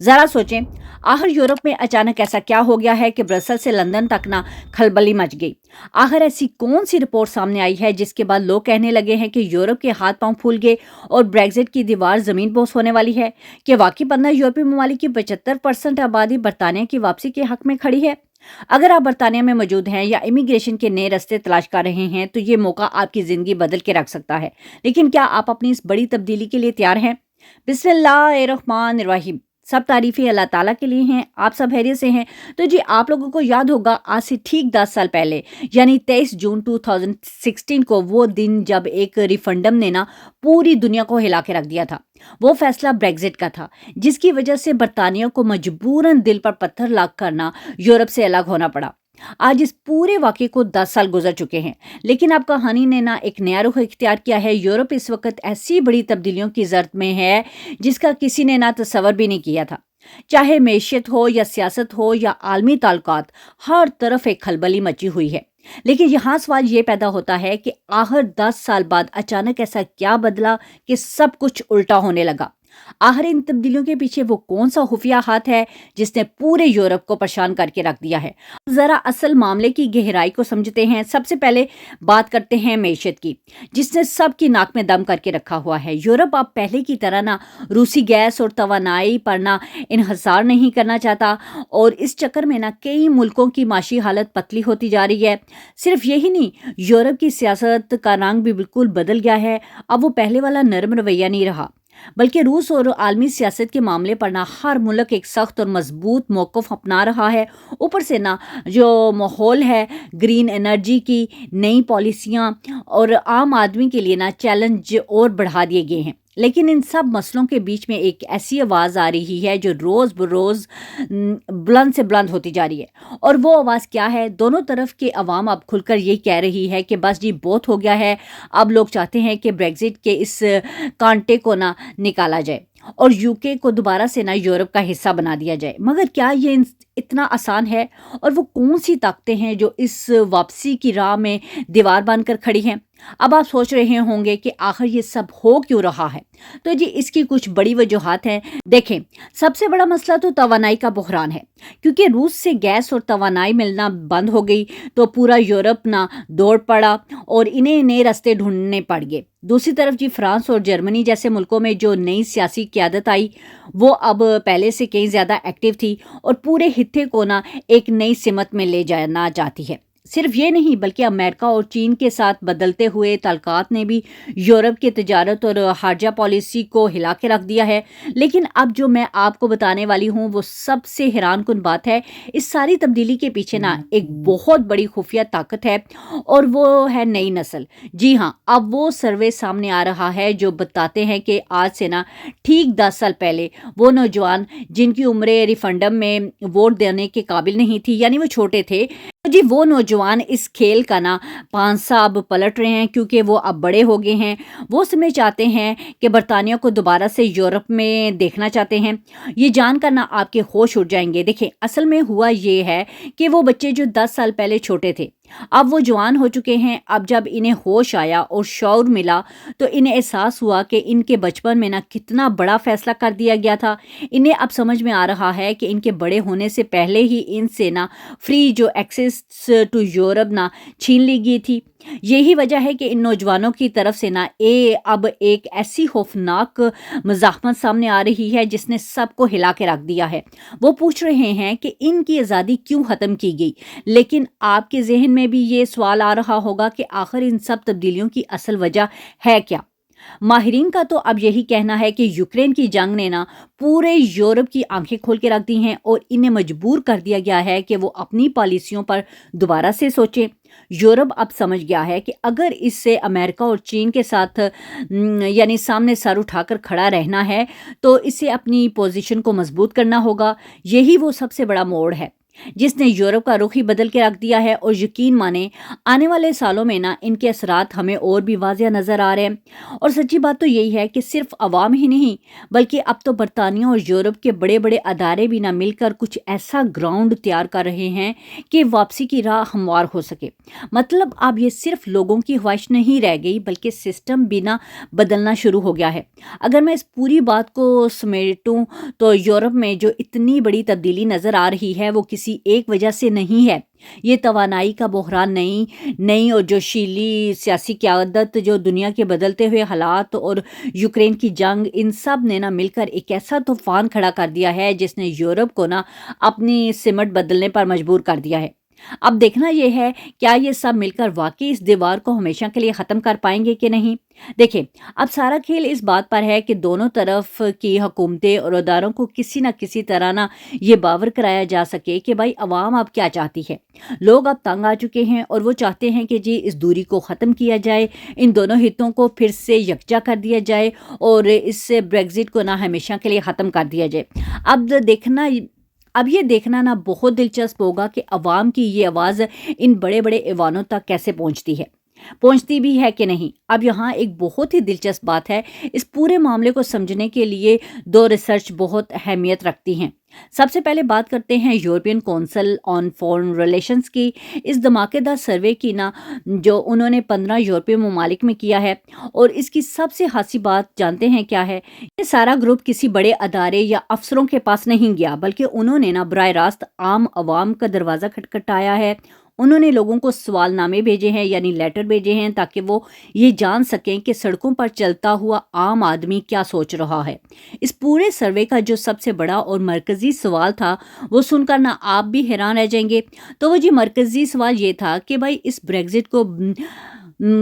जरा सोचें, आखिर यूरोप में अचानक ऐसा क्या हो गया है कि ब्रसल से लंदन तक ना खलबली मच गई। आखिर ऐसी कौन सी रिपोर्ट सामने आई है जिसके बाद लोग कहने लगे हैं कि यूरोप के हाथ पांव फूल गए और ब्रेग्जिट की दीवार जमीन बोस होने वाली है। कि वाकई 15 यूरोपीय ममालिक की 75% आबादी बरतानिया की वापसी के हक में खड़ी है। अगर आप बरतानिया में मौजूद हैं या इमिग्रेशन के नए रास्ते तलाश कर रहे हैं तो ये मौका आपकी जिंदगी बदल के रख सकता है। लेकिन क्या आप अपनी इस बड़ी तब्दीली के लिए तैयार हैं? बिस्मिल्लाहिर्रहमानिर्रहीम। सब तारीफें अल्लाह ताला के लिए हैं। आप सब खैरियत से हैं? तो जी, आप लोगों को याद होगा आज से ठीक 10 साल पहले यानी 23 जून 2016 को वो दिन जब एक रिफंडम ने ना पूरी दुनिया को हिला के रख दिया था। वो फैसला ब्रेग्जिट का था, जिसकी वजह से बरतानिया को मजबूरन दिल पर पत्थर लाग करना यूरोप से अलग होना पड़ा। आज इस पूरे वाक़े को 10 साल गुजर चुके हैं, लेकिन अब कहानी ने ना एक नया रुख इख्तियार किया है। यूरोप इस वक्त ऐसी बड़ी तब्दीलियों की ज़र्द में है जिसका किसी ने ना तसव्वुर भी नहीं किया था। चाहे मैशियत हो या सियासत हो या आलमी ताल्लुकात, हर तरफ एक खलबली मची हुई है। लेकिन यहाँ सवाल ये पैदा होता है कि आखिर 10 साल बाद अचानक ऐसा क्या बदला कि सब कुछ उल्टा होने लगा। आखिर इन तब्दीलियों के पीछे वो कौन सा खुफिया हाथ है जिसने पूरे यूरोप को परेशान करके रख दिया है। जरा असल मामले की गहराई को समझते हैं। सबसे पहले बात करते हैं मैशियत की, जिसने सबकी नाक में दम करके रखा हुआ है। यूरोप अब पहले की तरह ना रूसी गैस और तवानाई पर ना इन्हसार नहीं करना चाहता, और इस चक्कर में ना कई मुल्कों की माशी हालत पतली होती जा रही है। सिर्फ यही नहीं, यूरोप की सियासत का रंग भी बिल्कुल बदल गया है। अब वो पहले वाला नरम रवैया नहीं रहा, बल्कि रूस और आलमी सियासत के मामले पर ना हर मुल्क एक सख्त और मजबूत मौक़िफ़ अपना रहा है। ऊपर से ना जो माहौल है, ग्रीन एनर्जी की नई पॉलिसियाँ और आम आदमी के लिए ना चैलेंज और बढ़ा दिए गए हैं। लेकिन इन सब मसलों के बीच में एक ऐसी आवाज़ आ रही है जो रोज़ बरोज़ बुलंद से बुलंद होती जा रही है। और वो आवाज़ क्या है? दोनों तरफ के अवाम अब खुलकर ये कह रही है कि बस जी, बहुत हो गया है। अब लोग चाहते हैं कि ब्रेग्जिट के इस कांटे को ना निकाला जाए और यूके को दोबारा से ना यूरोप का हिस्सा बना दिया जाए। मगर क्या ये इतना आसान है? और वो कौन सी ताकतें हैं जो इस वापसी की राह में दीवार बनकर खड़ी हैं? अब आप सोच रहे होंगे कि आखिर ये सब हो क्यों रहा है। तो जी, इसकी कुछ बड़ी वजूहात हैं। देखें, सबसे बड़ा मसला तो तवानाई का बहरान है, क्योंकि रूस से गैस और तवानाई मिलना बंद हो गई तो पूरा यूरोप ना दौड़ पड़ा और इन्हें नए रास्ते ढूंढने पड़ गए। दूसरी तरफ जी, फ्रांस और जर्मनी जैसे मुल्कों में जो नई सियासी क़यादत आई, वो अब पहले से कहीं ज़्यादा एक्टिव थी और पूरे हित्ते को ना एक नई सिमत में ले जाना चाहती है। सिर्फ ये नहीं, बल्कि अमेरिका और चीन के साथ बदलते हुए ताल्लुकात ने भी यूरोप की तिजारत और खारजा पॉलिसी को हिला के रख दिया है। लेकिन अब जो मैं आपको बताने वाली हूँ वो सबसे हैरानकुन बात है। इस सारी तब्दीली के पीछे ना एक बहुत बड़ी खुफिया ताकत है, और वो है नई नस्ल। जी हाँ, अब वो सर्वे सामने आ रहा है जो बताते हैं कि आज से ना ठीक 10 साल पहले वो नौजवान जिनकी उम्र रिफंडम में वोट देने के काबिल नहीं थी, यानी वो छोटे थे, तो जी वो नौजवान इस खेल का ना पांसा अब पलट रहे हैं, क्योंकि वो अब बड़े हो गए हैं। वो समय चाहते हैं कि बरतानिया को दोबारा से यूरोप में देखना चाहते हैं। ये जानकर ना आपके होश उड़ जाएंगे। देखिए, असल में हुआ ये है कि वो बच्चे जो 10 साल पहले छोटे थे, अब वो जवान हो चुके हैं। अब जब इन्हें होश आया और शऊर मिला तो इन्हें एहसास हुआ कि इनके बचपन में ना कितना बड़ा फैसला कर दिया गया था। इन्हें अब समझ में आ रहा है कि इनके बड़े होने से पहले ही इनसे ना फ्री जो एक्सेस टू यूरोप ना छीन ली गई थी। यही वजह है कि इन नौजवानों की तरफ से ना अब एक ऐसी खौफनाक मज़ाहमत सामने आ रही है जिसने सबको हिला के रख दिया है। वो पूछ रहे हैं कि इनकी आज़ादी क्यों ख़त्म की गई। लेकिन आपके जहन में भी ये सवाल आ रहा होगा कि आखिर इन सब तब्दीलियों की असल वजह है क्या। माहिरीन का तो अब यही कहना है कि यूक्रेन की जंग ने ना पूरे यूरोप की आंखें खोल के रख दी हैं और इन्हें मजबूर कर दिया गया है कि वो अपनी पॉलिसियों पर दोबारा से सोचें। यूरोप अब समझ गया है कि अगर इससे अमेरिका और चीन के साथ यानी सामने सर उठाकर खड़ा रहना है तो इसे अपनी पोजीशन को मजबूत करना होगा। यही वो सबसे बड़ा मोड़ है। जिसने यूरोप का रुख ही बदल के रख दिया है। और यकीन माने आने वाले सालों में ना इनके असरात हमें और भी वाज़िया नज़र आ रहे हैं। और सच्ची बात तो यही है कि सिर्फ अवाम ही नहीं बल्कि अब तो बरतानिया और यूरोप के बड़े बड़े अदारे भी ना मिलकर कुछ ऐसा ग्राउंड तैयार कर रहे हैं कि वापसी की राह हमवार हो सके। मतलब अब ये सिर्फ लोगों की ख्वाहिश नहीं रह गई बल्कि सिस्टम भी ना बदलना शुरू हो गया है। अगर मैं इस पूरी बात को समेटूं तो यूरोप में जो इतनी बड़ी तब्दीली नज़र आ रही है वो किसी एक वजह से नहीं है। ये तवानाई का बहरान नई नई और जोशीली सियासी क़यादत, जो दुनिया के बदलते हुए हालात और यूक्रेन की जंग, इन सब ने ना मिलकर एक ऐसा तूफान खड़ा कर दिया है जिसने यूरोप को ना अपनी सिमट बदलने पर मजबूर कर दिया है। अब देखना यह है क्या ये सब मिलकर वाकई इस दीवार को हमेशा के लिए ख़त्म कर पाएंगे कि नहीं। देखिए, अब सारा खेल इस बात पर है कि दोनों तरफ की हुकूमतें और इदारों को किसी न किसी तरह ना ये बावर कराया जा सके कि भाई अवाम अब क्या चाहती है। लोग अब तंग आ चुके हैं और वो चाहते हैं कि जी इस दूरी को ख़त्म किया जाए, इन दोनों हितों को फिर से यकजा कर दिया जाए और इस ब्रेग्जिट को ना हमेशा के लिए ख़त्म कर दिया जाए। अब ये देखना ना बहुत दिलचस्प होगा कि अवाम की ये आवाज़ इन बड़े बड़े ऐवानों तक कैसे पहुंचती भी है कि नहीं। अब यहाँ एक बहुत ही दिलचस्प बात है, इस पूरे मामले को समझने के लिए दो रिसर्च बहुत अहमियत रखती हैं। सबसे पहले बात करते हैं European council on foreign relations की। इस धमाकेदार सर्वे की ना जो उन्होंने 15 यूरोपीय ममालिक में किया है। और इसकी सबसे हासी बात जानते हैं क्या है? ये सारा ग्रुप किसी बड़े अदारे या अफसरों के पास नहीं गया बल्कि उन्होंने ना बराह रास्त आम आवाम का दरवाज़ा खटखटाया है। उन्होंने लोगों को सवालनामे भेजे हैं, यानी लेटर भेजे हैं, ताकि वो ये जान सकें कि सड़कों पर चलता हुआ आम आदमी क्या सोच रहा है। इस पूरे सर्वे का जो सबसे बड़ा और मरकज़ी सवाल था वो सुनकर ना आप भी हैरान रह जाएंगे। तो वो जी मरकज़ी सवाल ये था कि भाई इस ब्रेग्जिट को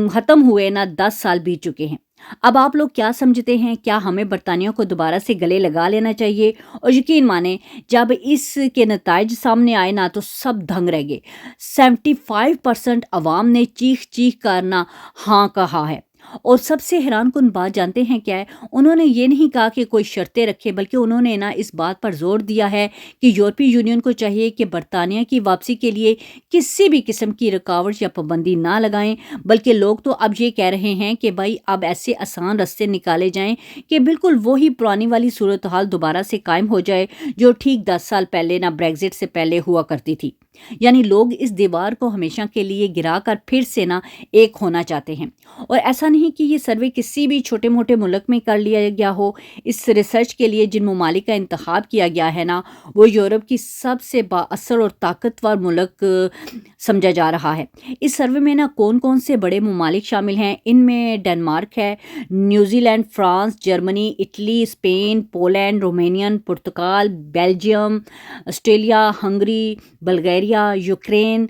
ख़त्म हुए ना 10 साल बीत चुके हैं। अब आप लोग क्या समझते हैं, क्या हमें बरतानिया को दोबारा से गले लगा लेना चाहिए? और यकीन माने जब इसके नताइज सामने आए ना तो सब दंग रह गए। 75% अवाम ने चीख चीख कर ना हाँ कहा है। और सबसे हैरानकुन बात जानते हैं क्या है? उन्होंने ये नहीं कहा कि कोई शर्तें रखे बल्कि उन्होंने ना इस बात पर जोर दिया है कि यूरोपीय यूनियन को चाहिए कि बरतानिया की वापसी के लिए किसी भी किस्म की रुकावट या पाबंदी ना लगाएं। बल्कि लोग तो अब ये कह रहे हैं कि भाई अब ऐसे आसान रास्ते निकाले जाएं कि बिल्कुल वही पुरानी वाली सूरत हाल दोबारा से कायम हो जाए जो ठीक 10 साल पहले ना ब्रेग्जिट से पहले हुआ करती थी। यानी लोग इस दीवार को हमेशा के लिए गिराकर फिर से ना एक होना चाहते हैं। और ऐसा नहीं कि ये सर्वे किसी भी छोटे मोटे मुल्क में कर लिया गया हो। इस रिसर्च के लिए जिन ममालिक का इंतखाब किया गया है ना वो यूरोप की सबसे बाअसर और ताकतवर मुल्क समझा जा रहा है। इस सर्वे में ना कौन कौन से बड़े ममालिक शामिल हैं? इनमें डेनमार्क है, New Zealand, France, Germany, Italy, Spain, Poland, Romanian, पुर्तगाल, Belgium, Australia, Hungary, Bulgaria, Ukraine,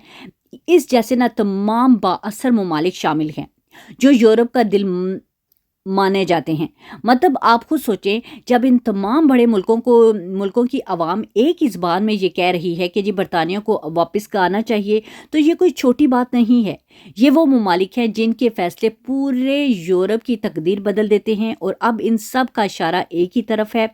इस जैसे ना तमाम बाअसर ममालिक शामिल हैं जो यूरोप का दिल माने जाते हैं। मतलब आप खुद सोचें, जब इन तमाम बड़े मुल्कों की आवाम एक इस बात में ये कह रही है कि जी बरतानिया को वापस का आना चाहिए, तो ये कोई छोटी बात नहीं है। ये वो ममालिक हैं जिनके फैसले पूरे यूरोप की तकदीर बदल देते हैं। और अब इन सब का इशारा एक ही तरफ है।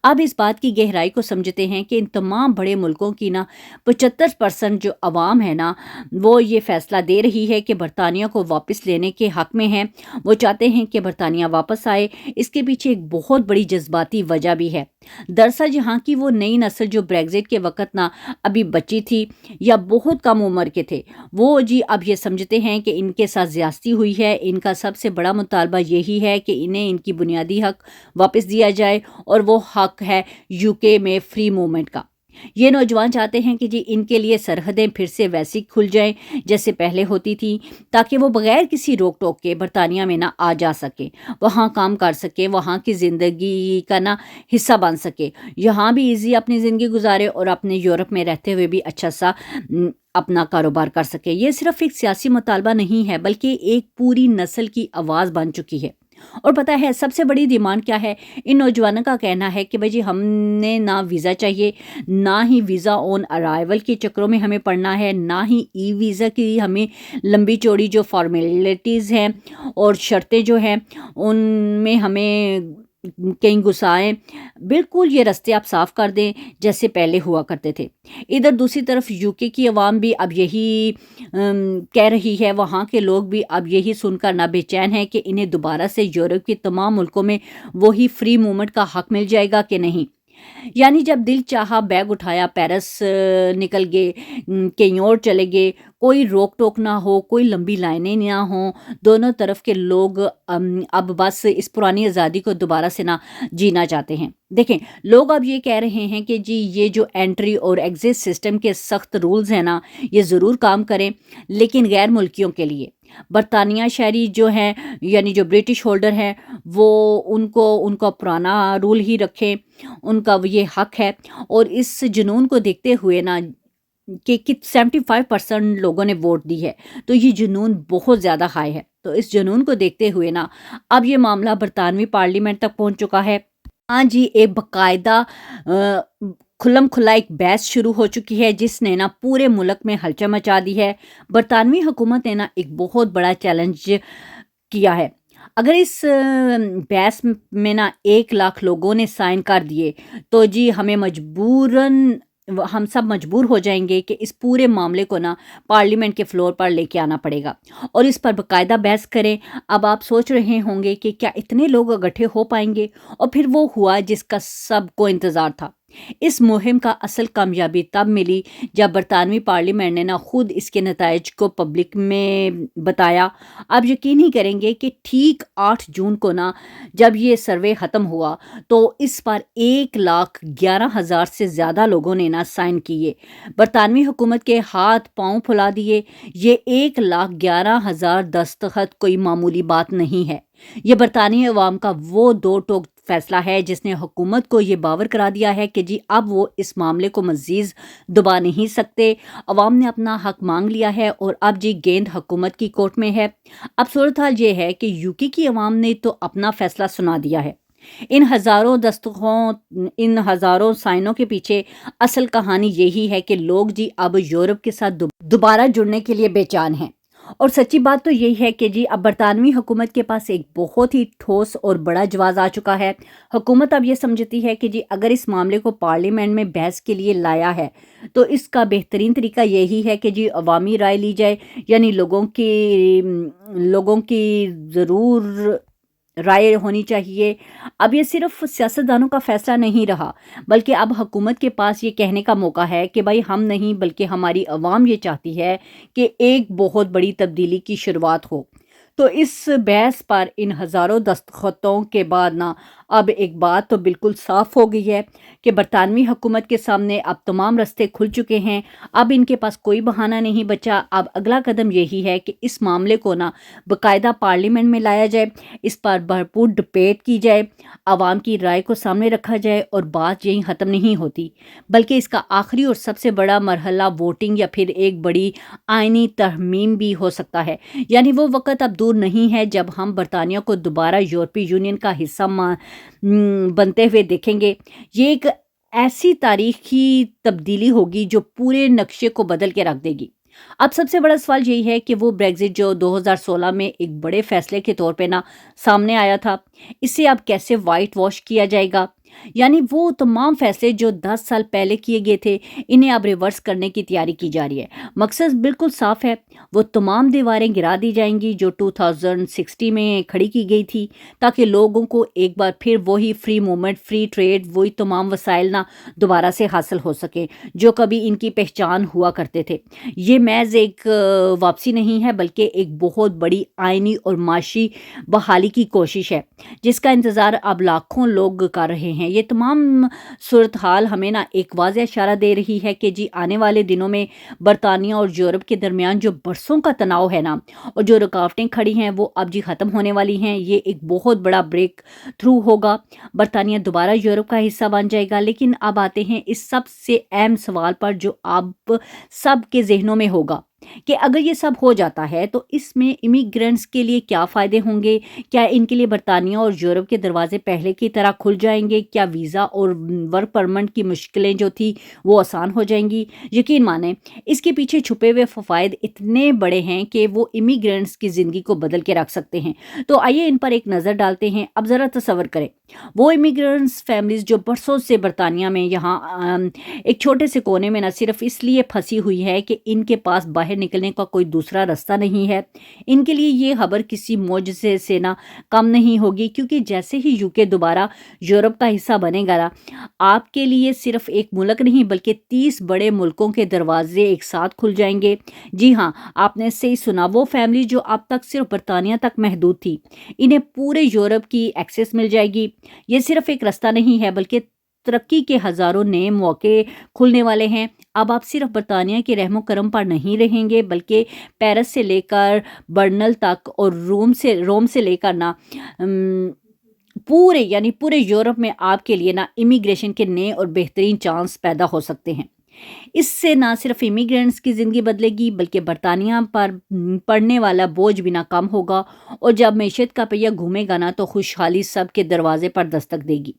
अब इस बात की गहराई को समझते हैं कि इन तमाम बड़े मुल्कों की ना 75% जो आवाम है ना वो ये फैसला दे रही है कि बरतानिया को वापस लेने के हक में है। वो चाहते हैं कि बरतानिया वापस आए। इसके पीछे एक बहुत बड़ी जज्बाती वजह भी है। दरअसल यहाँ की वो नई नस्ल जो ब्रेग्जिट के वक़्त ना अभी बची थी या बहुत कम उम्र के थे, वो जी अब ये समझते हैं कि इनके साथ ज़्यादती हुई है। इनका सबसे बड़ा मुतालबा यही है कि इन्हें इनकी बुनियादी हक वापस दिया जाए और वो हक है यूके में फ्री मूवमेंट का। ये नौजवान चाहते हैं कि जी इनके लिए सरहदें फिर से वैसी खुल जाएं जैसे पहले होती थी, ताकि वो बगैर किसी रोक टोक के बरतानिया में ना आ जा सके, वहाँ काम कर सके, वहाँ की ज़िंदगी का ना हिस्सा बन सके, यहाँ भी इजी अपनी ज़िंदगी गुजारे और अपने यूरोप में रहते हुए भी अच्छा सा अपना कारोबार कर सके। ये सिर्फ एक सियासी मुतालबा नहीं है बल्कि एक पूरी नस्ल की आवाज़ बन चुकी है। और पता है सबसे बड़ी डिमांड क्या है? इन नौजवानों का कहना है कि भाई जी हमने ना वीज़ा चाहिए, ना ही वीज़ा ऑन अराइवल के चक्रों में हमें पड़ना है, ना ही ई वीज़ा की हमें लंबी चौड़ी जो फॉर्मेलिटीज़ हैं और शर्तें जो हैं उनमें हमें कहीं घुसाएँ, बिल्कुल ये रास्ते आप साफ़ कर दें जैसे पहले हुआ करते थे। इधर दूसरी तरफ यूके की अवाम भी अब यही कह रही है, वहाँ के लोग भी अब यही सुनकर ना बेचैन हैं कि इन्हें दोबारा से यूरोप के तमाम मुल्कों में वही फ्री मूवमेंट का हक मिल जाएगा कि नहीं। यानी जब दिल चाहा बैग उठाया पेरिस निकल गए, कहीं और चले गए, कोई रोक टोक ना हो, कोई लंबी लाइनें ना हो, दोनों तरफ के लोग अब बस इस पुरानी आज़ादी को दोबारा से ना जीना चाहते हैं। देखें, लोग अब ये कह रहे हैं कि जी ये जो एंट्री और एग्जिट सिस्टम के सख्त रूल्स हैं ना, ये ज़रूर काम करें, लेकिन गैर मुल्कियों के लिए। बरतानिया शहरी जो हैं, यानी जो ब्रिटिश होल्डर हैं, वो उनको उनका पुराना रूल ही रखें, उनका वो ये हक है। और इस जुनून को देखते हुए ना कि 75% लोगों ने वोट दी है, तो ये जुनून बहुत ज़्यादा हाई है। तो इस जुनून को देखते हुए ना अब ये मामला बरतानवी पार्लियामेंट तक पहुंच चुका है। हाँ जी, एक बाकायदा खुल्लम खुल्ला एक बहस शुरू हो चुकी है जिसने ना पूरे मुल्क में हलचल मचा दी है। बरतानवी हुकूमत ने ना एक बहुत बड़ा चैलेंज किया है। अगर इस बहस में ना 1 लाख लोगों ने साइन कर दिए तो जी हम सब मजबूर हो जाएंगे कि इस पूरे मामले को ना पार्लियामेंट के फ्लोर पर लेके आना पड़ेगा और इस पर बाकायदा बहस करें। अब आप सोच रहे होंगे कि क्या इतने लोग इकट्ठे हो पाएंगे, और फिर वो हुआ जिसका सबको इंतज़ार था। इस मुहिम का असल कामयाबी तब मिली जब बरतानवी पार्लियामेंट ने ना खुद इसके नताइज को पब्लिक में बताया। आप यकीन नहीं करेंगे कि ठीक 8 जून को ना जब ये सर्वे ख़त्म हुआ तो इस पर 1,11,000 से ज़्यादा लोगों ने ना साइन किए। बरतानवी हुकूमत के हाथ पांव फुला दिए। ये 1,11,000 दस्तखत कोई मामूली बात नहीं है। ये बरतानी अवाम का वो दो टोक फैसला है जिसने हुकूमत को ये बावर करा दिया है कि जी अब वो इस मामले को मज़ीद दबा नहीं सकते। अवाम ने अपना हक मांग लिया है और अब जी गेंद हुकूमत की कोर्ट में है। अब सूरत हाल ये है कि यूके की अवाम ने तो अपना फैसला सुना दिया है। इन हज़ारों साइनों के पीछे असल कहानी यही है कि लोग जी अब यूरोप के साथ दोबारा जुड़ने के लिए बेचैन हैं। और सच्ची बात तो यही है कि जी अब बरतानवी हुकूमत के पास एक बहुत ही ठोस और बड़ा जवाब आ चुका है। हुकूमत अब ये समझती है कि जी अगर इस मामले को पार्लियामेंट में बहस के लिए लाया है तो इसका बेहतरीन तरीका यही है कि जी अवामी राय ली जाए, यानी लोगों की ज़रूर राय होनी चाहिए। अब ये सिर्फ सियासतदानों का फैसला नहीं रहा, बल्कि अब हुकूमत के पास ये कहने का मौका है कि भाई हम नहीं बल्कि हमारी अवाम ये चाहती है कि एक बहुत बड़ी तब्दीली की शुरुआत हो। तो इस बहस पर इन हज़ारों दस्तखतों के बाद ना अब एक बात तो बिल्कुल साफ़ हो गई है कि बरतानवी हुकूमत के सामने अब तमाम रास्ते खुल चुके हैं। अब इनके पास कोई बहाना नहीं बचा। अब अगला कदम यही है कि इस मामले को ना बाकायदा पार्लियामेंट में लाया जाए, इस पर भरपूर डिबेट की जाए, आवाम की राय को सामने रखा जाए और बात यहीं ख़त्म नहीं होती, बल्कि इसका आखिरी और सबसे बड़ा मरहला वोटिंग या फिर एक बड़ी आइनी तरमीम भी हो सकता है। यानी वो वक़्त अब दूर नहीं है जब हम बरतानिया को दोबारा यूरोपीय यूनियन का हिस्सा बनते हुए देखेंगे। ये एक ऐसी तारीखी तब्दीली होगी जो पूरे नक्शे को बदल के रख देगी। अब सबसे बड़ा सवाल यही है कि वो ब्रेग्जिट जो 2016 में एक बड़े फैसले के तौर पे ना सामने आया था, इसे अब कैसे वाइट वॉश किया जाएगा। यानी वो तमाम फैसले जो 10 साल पहले किए गए थे, इन्हें अब रिवर्स करने की तैयारी की जा रही है। मकसद बिल्कुल साफ है, वो तमाम दीवारें गिरा दी जाएंगी जो 2060 में खड़ी की गई थी, ताकि लोगों को एक बार फिर वही फ्री मूवमेंट, फ्री ट्रेड, वही तमाम वसाइल ना दोबारा से हासिल हो सके जो कभी इनकी पहचान हुआ करते थे। ये महज एक वापसी नहीं है, बल्कि एक बहुत बड़ी आइनी और माशी बहाली की कोशिश है जिसका इंतज़ार अब लाखों लोग कर रहे हैं। ये तमाम सूरत हाल हमें ना एक वाज़ेह इशारा दे रही है कि जी आने वाले दिनों में बरतानिया और यूरोप के दरमियान जो बरसों का तनाव है ना और जो रुकावटें खड़ी हैं वो अब जी ख़त्म होने वाली हैं। ये एक बहुत बड़ा ब्रेक थ्रू होगा, बरतानिया दोबारा यूरोप का हिस्सा बन जाएगा। लेकिन अब आते हैं इस सबसे अहम सवाल पर जो आप सब के जहनों में होगा कि अगर ये सब हो जाता है तो इसमें इमिग्रेंट्स के लिए क्या फ़ायदे होंगे। क्या इनके लिए बरतानिया और यूरोप के दरवाजे पहले की तरह खुल जाएंगे? क्या वीज़ा और वर्क परमिट की मुश्किलें जो थी वो आसान हो जाएंगी? यकीन माने इसके पीछे छुपे हुए फ़वाइद इतने बड़े हैं कि वो इमिग्रेंट्स की ज़िंदगी को बदल के रख सकते हैं। तो आइए इन पर एक नज़र डालते हैं। अब ज़रा तसव्वुर करें वो इमिग्रेंट्स फैमिलीज़ जो बरसों से बरतानिया में यहाँ एक छोटे से कोने में ना सिर्फ इसलिए फंसी हुई है कि इनके पास बाहर निकलने का कोई दूसरा रास्ता नहीं है, इनके लिए ये खबर किसी मोजज़े से ना कम नहीं होगी, क्योंकि जैसे ही यूके दोबारा यूरोप का हिस्सा बनेगा ना, आपके लिए सिर्फ एक मुल्क नहीं बल्कि 30 बड़े मुल्कों के दरवाजे एक साथ खुल जाएंगे। जी हाँ, आपने सही सुना, वो फैमिली जो अब तक सिर्फ बरतानिया तक महदूद थी, इन्हें पूरे यूरोप की एक्सेस मिल जाएगी। ये सिर्फ एक रास्ता नहीं है बल्कि तरक्की के हज़ारों नए मौके खुलने वाले हैं। अब आप सिर्फ बरतानिया के रहमो करम पर नहीं रहेंगे बल्कि पेरिस से लेकर बर्नल तक और रोम से लेकर ना पूरे यूरोप में आपके लिए ना इमिग्रेशन के नए और बेहतरीन चांस पैदा हो सकते हैं। इससे ना सिर्फ इमिग्रेंट्स की ज़िंदगी बदलेगी बल्कि बरतानिया पर पड़ने वाला बोझ भी ना कम होगा, और जब मैशत का पहिया घूमेगा ना तो खुशहाली सबके दरवाजे पर दस्तक देगी।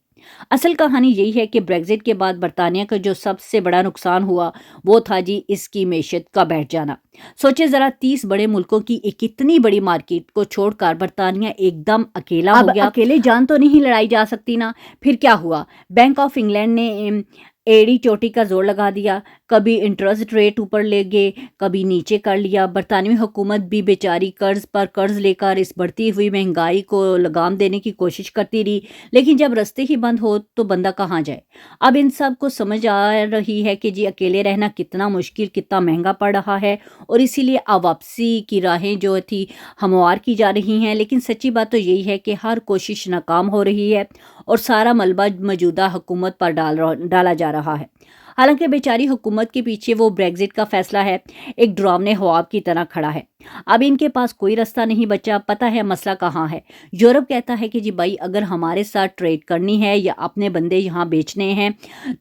असल कहानी यही है कि ब्रेग्जिट के बाद बरतानिया का जो सबसे बड़ा नुकसान हुआ वो था जी इसकी मैशत का बैठ जाना। सोचे ज़रा, 30 बड़े मुल्कों की एक इतनी बड़ी मार्केट को छोड़कर बरतानिया एकदम अकेला हो गया। अकेले जान तो नहीं लड़ाई जा सकती ना। फिर क्या हुआ, बैंक ऑफ इंग्लैंड ने एड़ी चोटी का जोर लगा दिया, कभी इंटरेस्ट रेट ऊपर ले गए, कभी नीचे कर लिया। बरतानवी हुकूमत भी बेचारी कर्ज पर कर्ज लेकर इस बढ़ती हुई महंगाई को लगाम देने की कोशिश करती रही, लेकिन जब रास्ते ही बंद हो तो बंदा कहाँ जाए। अब इन सब को समझ आ रही है कि जी अकेले रहना कितना मुश्किल, कितना महंगा पड़ रहा है, और इसीलिए अब वापसी की राहें जो थी हमवार की जा रही हैं। लेकिन सच्ची बात तो यही है कि हर कोशिश नाकाम हो रही है और सारा मलबा मौजूदा हुकूमत पर डाला जा रहा है। हालांकि बेचारी हुकूमत के पीछे वो ब्रेग्जिट का फैसला है एक डरावने ख्वाब की तरह खड़ा है। अब इनके पास कोई रास्ता नहीं बचा। पता है मसला कहाँ है? यूरोप कहता है कि जी भाई अगर हमारे साथ ट्रेड करनी है या अपने बंदे यहाँ बेचने हैं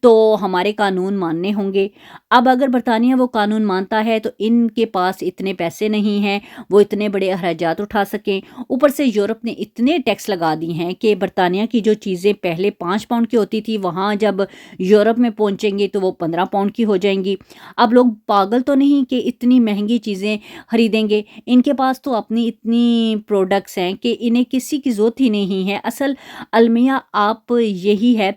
तो हमारे कानून मानने होंगे। अब अगर बरतानिया वो कानून मानता है तो इनके पास इतने पैसे नहीं हैं वो इतने बड़े अखराजात उठा सकें। ऊपर से यूरोप ने इतने टैक्स लगा दिए हैं कि बरतानिया की जो चीज़ें पहले 5 पाउंड की होती थी वहाँ जब यूरोप में पहुँचेंगी तो वो 15 पाउंड की हो जाएंगी। अब लोग पागल तो नहीं कि इतनी महंगी चीज़ें खरीदेंगे। इनके पास तो अपनी इतनी प्रोडक्ट्स हैं कि इन्हें किसी की ज़रूरत ही नहीं है। असल अलमिया आप यही है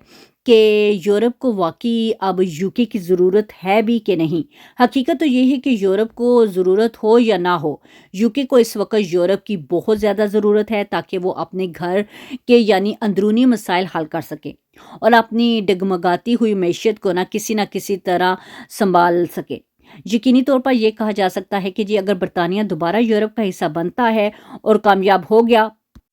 कि यूरोप को वाकई अब यूके की ज़रूरत है भी कि नहीं। हकीकत तो ये है कि यूरोप को ज़रूरत हो या ना हो, यूके को इस वक्त यूरोप की बहुत ज़्यादा ज़रूरत है ताकि वो अपने घर के यानी अंदरूनी मसाइल हल कर सके और अपनी डगमगाती हुई मैशियत को ना किसी तरह संभाल सके। यकीनी तौर पर यह कहा जा सकता है कि जी अगर बरतानिया दोबारा यूरोप का हिस्सा बनता है और कामयाब हो गया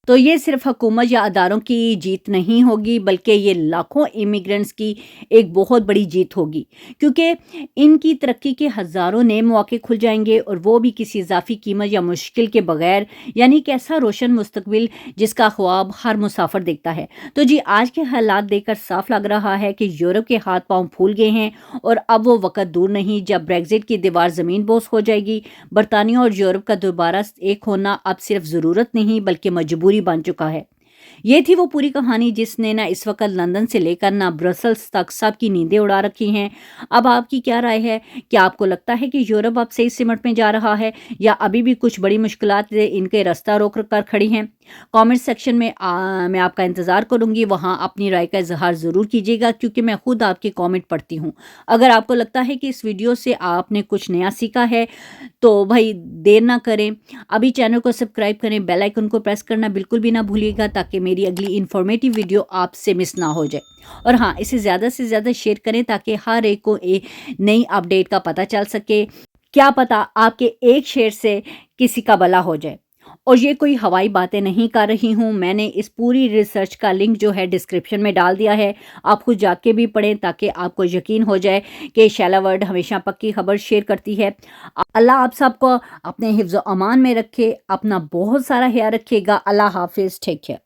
तो ये सिर्फ हुकूमत या अदारों की जीत नहीं होगी बल्कि ये लाखों इमिग्रेंट्स की एक बहुत बड़ी जीत होगी, क्योंकि इनकी तरक्की के हज़ारों नए मौके खुल जाएंगे और वो भी किसी इजाफी कीमत या मुश्किल के बगैर, यानी कि ऐसा रोशन मुस्तकबिल जिसका ख्वाब हर मुसाफिर देखता है। तो जी आज के हालात देखकर साफ लग रहा है कि यूरोप के हाथ पांव फूल गए हैं और अब वो वक्त दूर नहीं जब ब्रेग्जिट की दीवार ज़मीन बोस हो जाएगी। बरतानिया और यूरोप का दोबारा एक होना अब सिर्फ ज़रूरत नहीं बल्कि मजबूरी बन चुका है। ये थी वो पूरी कहानी जिसने ना इस वक्त लंदन से लेकर ना ब्रसल्स तक सबकी नींदें उड़ा रखी हैं। अब आपकी क्या राय है? क्या आपको लगता है कि यूरोप अब सही सिमट में जा रहा है या अभी भी कुछ बड़ी मुश्किलात इनके रास्ता रोक कर खड़ी हैं? कमेंट सेक्शन में मैं आपका इंतज़ार करूंगी। वहां अपनी राय का इजहार ज़रूर कीजिएगा क्योंकि मैं खुद आपके कमेंट पढ़ती हूं। अगर आपको लगता है कि इस वीडियो से आपने कुछ नया सीखा है तो भाई देर ना करें, अभी चैनल को सब्सक्राइब करें, बेल आइकन को प्रेस करना बिल्कुल भी ना भूलिएगा ताकि मेरी अगली इन्फॉर्मेटिव वीडियो आपसे मिस ना हो जाए। और हाँ, इसे ज़्यादा से ज़्यादा शेयर करें ताकि हर एक को नई अपडेट का पता चल सके। क्या पता आपके एक शेयर से किसी का भला हो जाए। और ये कोई हवाई बातें नहीं कर रही हूँ, मैंने इस पूरी रिसर्च का लिंक जो है डिस्क्रिप्शन में डाल दिया है। आप खुद जाके भी पढ़ें ताकि आपको यकीन हो जाए कि शैला वर्ल्ड हमेशा पक्की खबर शेयर करती है। अल्लाह आप सबको अपने हिफ्ज़-ओ-अमान में रखे, अपना बहुत सारा ख्याल रखिएगा। अल्लाह हाफिज़, टेक केयर।